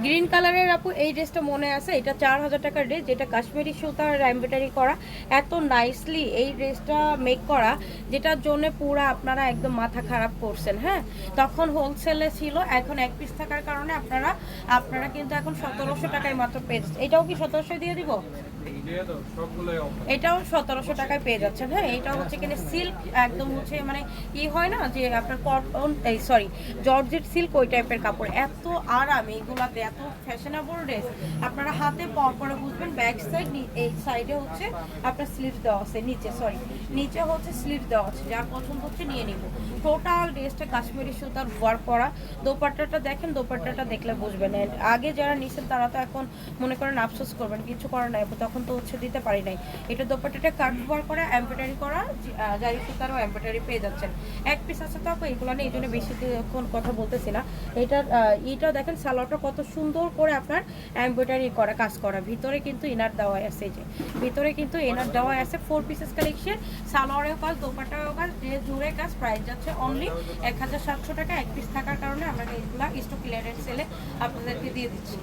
Green কালারের আপু এই ড্রেসটা মনে আছে, এটা 4000 টাকার ড্রেস, যেটা কাশ্মীরি সুতার এমব্রয়ডারি করা, এত নাইসলি এই ড্রেসটা মেক করা, যেটার জন্য পুরা আপনারা একদম মাথা খারাপ করছেন। হ্যাঁ, তখন হোলসেলে ছিল, এখন এক পিস থাকার কারণে আপনারা কিন্তু এখন 1700 টাকায় মাত্র পেয়ে যাচ্ছেন। এটাও কি 1700 দিয়ে দিব? এটাও 1700 টাকায় পেয়ে যাচ্ছেন। হ্যাঁ, এটাও হচ্ছে কিনে সিল্ক, একদম হচ্ছে মানে কি হয় না যে আপনার কটন, এই সরি জর্জেট সিল্ক, ওই টাইপের কাপড়, এত আরাম এইগুলাতে, এত ফ্যাশনেবল ড্রেস। আপনারা হাতে পরে বুঝবেন, ব্যাক সাইড এই সাইডে হচ্ছে আপনার স্লিভ দেওয়া আছে, নিচে হচ্ছে স্লিভ দেওয়া আছে, যার পছন্দ হচ্ছে নিয়ে নিব। টোটাল ড্রেসটা কাশ্মীরি সুতার ওয়ার্ক করা। দোপাট্টাটা দেখেন, দোপাট্টাটা দেখলে বুঝবেন। আগে যারা নিছেন তারা তো এখন মনে করেন আফসোস করবেন, কিছু করার নাই, তখন তো হচ্ছে দিতে পারি নাই। এটা দোপাট্টাটা কাট ওয়ার্ক করা, এমব্রয়ডারি করা, জারি সুতারও এমব্রয়ডারি পেয়ে যাচ্ছেন। এক পিস আছে তো আপু, এগুলো নেই, এই জন্য বেশি এখন কথা বলতেছি না। এইটা দেখেন, সালোয়ারটা কত সুন্দর করে আপনার এমব্রয়ডারি করা, কাজ করা, ভিতরে কিন্তু ইনার দেওয়া আছে, যে ভিতরে কিন্তু ইনার দেওয়া আছে। 4 পিসেস কালেকশন, সালোয়ারেও কাজ, দোপাট্টারও কাজ, জুড়ে কাজ। প্রাইস যাচ্ছে অনলি 1700 টাকা। এক পিস থাকার কারণে আমরা এইগুলা স্টক ক্লিয়ারেন্স সেলে আপনাদেরকে দিয়ে দিচ্ছি।